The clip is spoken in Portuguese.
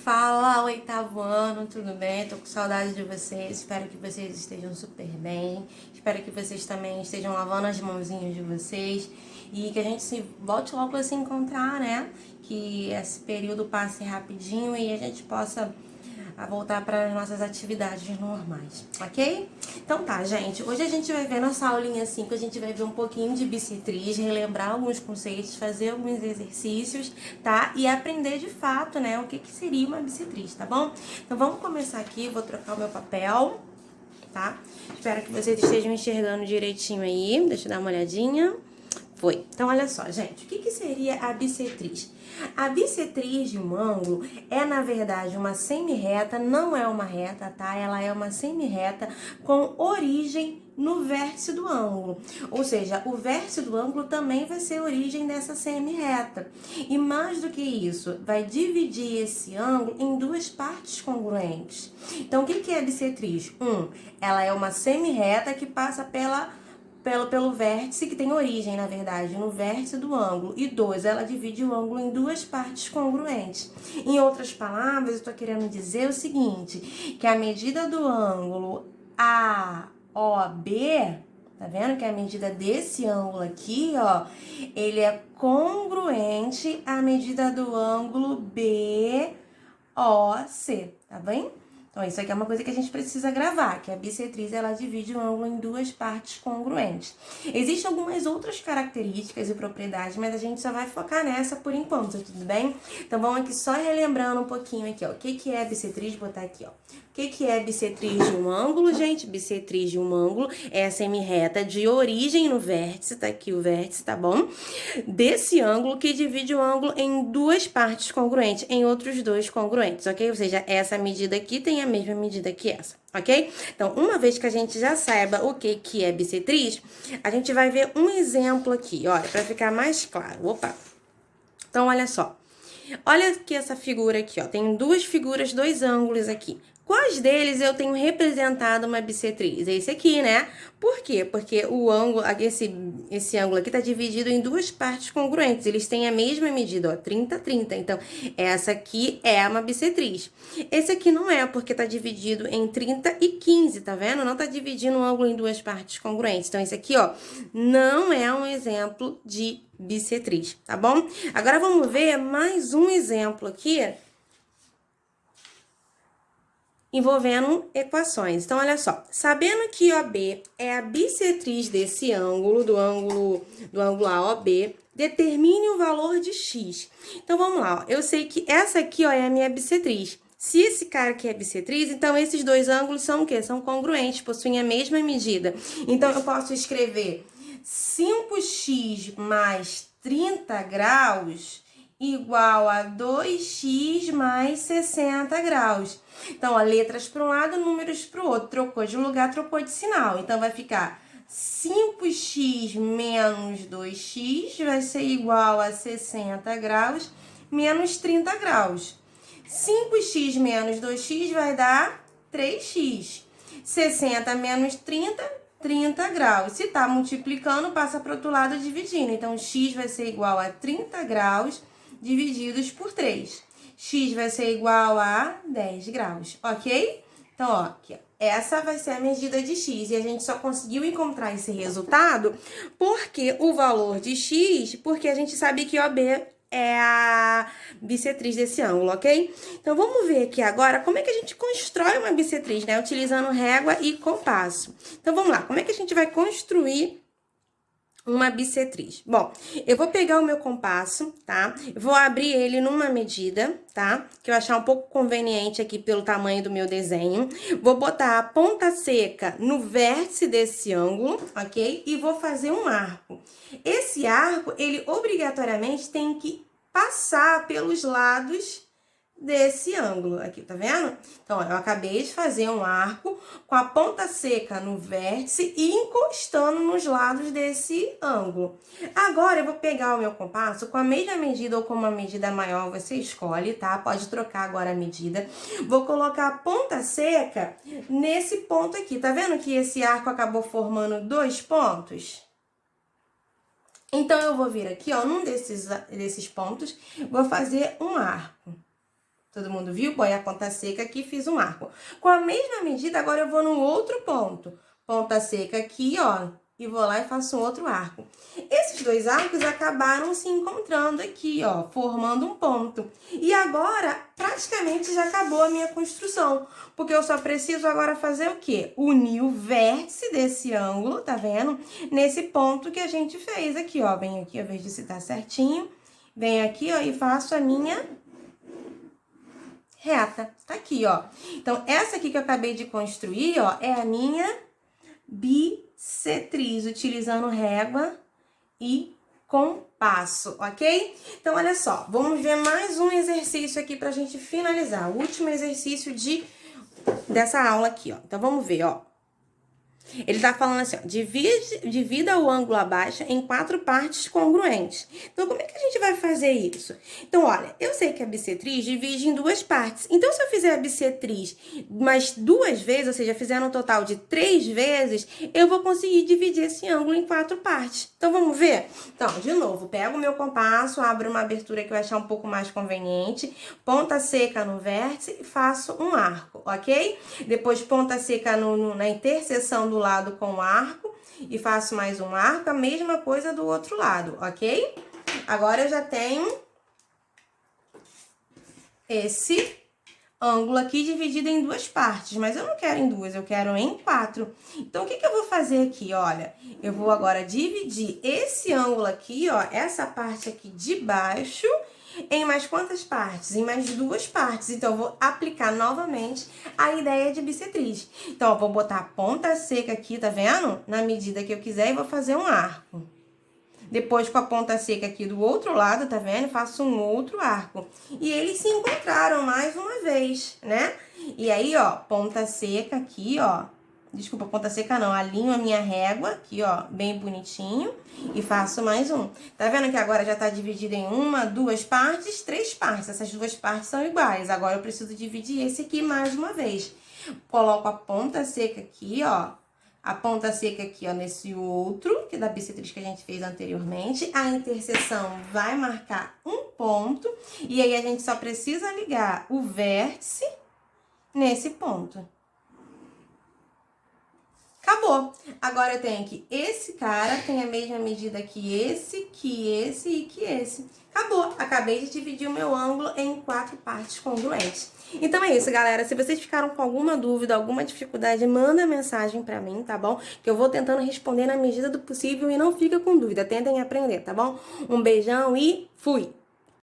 Fala, oitavo ano, tudo bem? Tô com saudade de vocês, espero que vocês estejam super bem, espero que vocês também estejam lavando as mãozinhas de vocês e que a gente se volte logo a se encontrar, né? Que esse período passe rapidinho e a gente possa voltar para as nossas atividades normais, ok? Então tá, gente, hoje a gente vai ver nossa aulinha 5, a gente vai ver um pouquinho de bissetriz, relembrar alguns conceitos, fazer alguns exercícios, tá? E aprender de fato, né, o que seria uma bissetriz, tá bom? Então vamos começar aqui, vou trocar o meu papel, tá? Espero que vocês estejam enxergando direitinho aí, deixa eu dar uma olhadinha. Foi. Então, olha só, gente, o que seria a bissetriz? A bissetriz de um ângulo é, na verdade, uma semi-reta, não é uma reta, tá? Ela é uma semi-reta com origem no vértice do ângulo. Ou seja, o vértice do ângulo também vai ser a origem dessa semi-reta. E mais do que isso, vai dividir esse ângulo em duas partes congruentes. Então, o que é a bissetriz? Ela é uma semi-reta que passa pelo vértice, que tem origem, na verdade, no vértice do ângulo. E 2, ela divide o ângulo em duas partes congruentes. Em outras palavras, eu estou querendo dizer o seguinte, que a medida do ângulo AOB, tá vendo que a medida desse ângulo aqui, ó, ele é congruente à medida do ângulo BOC, tá bem? Então, isso aqui é uma coisa que a gente precisa gravar, que a bissetriz, ela divide o ângulo em duas partes congruentes. Existem algumas outras características e propriedades, mas a gente só vai focar nessa por enquanto, tudo bem? Então, vamos aqui só relembrando um pouquinho aqui, ó. O que é bissetriz? Vou botar aqui, ó. O que é bissetriz de um ângulo, gente? Bissetriz de um ângulo é a semi-reta de origem no vértice, tá aqui o vértice, tá bom? Desse ângulo que divide o ângulo em duas partes congruentes, em outros dois congruentes, ok? Ou seja, essa medida aqui tem a mesma medida que essa, ok? Então, uma vez que a gente já saiba o que é bissetriz, a gente vai ver um exemplo aqui, olha, para ficar mais claro. Opa! Então, olha só. Olha aqui essa figura aqui, ó. Tem duas figuras, dois ângulos aqui. Quais deles eu tenho representado uma bissetriz? É esse aqui, né? Por quê? Porque o ângulo, esse ângulo aqui tá dividido em duas partes congruentes. Eles têm a mesma medida, ó, 30, 30. Então, essa aqui é uma bissetriz. Esse aqui não é, porque tá dividido em 30 e 15, tá vendo? Não tá dividindo o ângulo em duas partes congruentes. Então, esse aqui, ó, não é um exemplo de bissetriz, tá bom? Agora, vamos ver mais um exemplo aqui envolvendo equações. Então, olha só, sabendo que OB é a bissetriz desse ângulo, do ângulo AOB, determine o valor de x. Então, vamos lá, ó. Eu sei que essa aqui, ó, é a minha bissetriz. Se esse cara aqui é bissetriz, então esses dois ângulos são o quê? São congruentes, possuem a mesma medida. Então, eu posso escrever 5x mais 30 graus igual a 2x mais 60 graus. Então, ó, letras para um lado, números para o outro. Trocou de lugar, trocou de sinal. Então, vai ficar 5x menos 2x vai ser igual a 60 graus menos 30 graus. 5x menos 2x vai dar 3x. 60 menos 30 graus. Se tá multiplicando, passa para o outro lado dividindo. Então, x vai ser igual a 30 graus divididos por 3. X vai ser igual a 10 graus, ok? Então, ó, aqui, ó, essa vai ser a medida de x. E a gente só conseguiu encontrar esse resultado porque o valor de x, porque a gente sabe que OB é a bissetriz desse ângulo, ok? Então, vamos ver aqui agora como é que a gente constrói uma bissetriz, né? Utilizando régua e compasso. Então, vamos lá. Como é que a gente vai construir uma bissetriz? Bom, eu vou pegar o meu compasso, tá? Vou abrir ele numa medida, tá? Que eu achar um pouco conveniente aqui pelo tamanho do meu desenho. Vou botar a ponta seca no vértice desse ângulo, ok? E vou fazer um arco. Esse arco, ele obrigatoriamente tem que passar pelos lados desse ângulo aqui, tá vendo? Então, ó, eu acabei de fazer um arco com a ponta seca no vértice e encostando nos lados desse ângulo. Agora, eu vou pegar o meu compasso com a mesma medida ou com uma medida maior, você escolhe, tá? Pode trocar agora a medida. Vou colocar a ponta seca nesse ponto aqui, tá vendo que esse arco acabou formando dois pontos? Então, eu vou vir aqui, ó, num desses pontos, vou fazer um arco. Todo mundo viu? Põe a ponta seca aqui, fiz um arco. Com a mesma medida, agora eu vou no outro ponto. Ponta seca aqui, ó, e vou lá e faço um outro arco. Esses dois arcos acabaram se encontrando aqui, ó, formando um ponto. E agora, praticamente já acabou a minha construção, porque eu só preciso agora fazer o quê? Unir o vértice desse ângulo, tá vendo? Nesse ponto que a gente fez aqui, ó. Venho aqui, ao invés de citar certinho, venho aqui, ó, e faço a minha reta. Tá aqui, ó. Então, essa aqui que eu acabei de construir, ó, é a minha bissetriz, utilizando régua e compasso, ok? Então, olha só, vamos ver mais um exercício aqui pra gente finalizar. O último exercício dessa aula aqui, ó. Então, vamos ver, ó. Ele tá falando assim, ó, divida o ângulo abaixo em 4 partes congruentes. Então, como é que a gente vai fazer isso? Então, olha, eu sei que a bissetriz divide em 2 partes. Então, se eu fizer a bissetriz mais 2 vezes, ou seja, fizer um total de 3 vezes, eu vou conseguir dividir esse ângulo em 4 partes. Então, vamos ver? Então, de novo, pego o meu compasso, abro uma abertura que eu achar um pouco mais conveniente, ponta seca no vértice e faço um arco, ok? Depois, ponta seca na interseção do lado com o arco e faço mais um arco, a mesma coisa do outro lado, ok? Agora eu já tenho esse ângulo aqui dividido em 2 partes, mas eu não quero em 2, eu quero em 4. Então, o que eu vou fazer aqui? Olha, eu vou agora dividir esse ângulo aqui, ó, essa parte aqui de baixo, em mais quantas partes? Em mais 2 partes. Então, eu vou aplicar novamente a ideia de bissetriz. Então, eu vou botar a ponta seca aqui, tá vendo? Na medida que eu quiser e vou fazer um arco. Depois, com a ponta seca aqui do outro lado, tá vendo? Faço um outro arco. E eles se encontraram mais uma vez, né? E aí, ó, ponta seca aqui, ó. Desculpa, ponta seca não. Alinho a minha régua aqui, ó, bem bonitinho. E faço mais um. Tá vendo que agora já tá dividido em 1, 2 partes, 3 partes. Essas 2 partes são iguais. Agora, eu preciso dividir esse aqui mais uma vez. Coloco a ponta seca aqui, ó. A ponta seca aqui, ó, nesse outro, que é da bissetriz que a gente fez anteriormente. A interseção vai marcar um ponto. E aí, a gente só precisa ligar o vértice nesse ponto. Acabou. Agora, eu tenho que esse cara tem a mesma medida que esse e que esse. Acabou. Acabei de dividir o meu ângulo em 4 partes congruentes. Então, é isso, galera. Se vocês ficaram com alguma dúvida, alguma dificuldade, manda mensagem pra mim, tá bom? Que eu vou tentando responder na medida do possível e não fica com dúvida. Tentem aprender, tá bom? Um beijão e fui!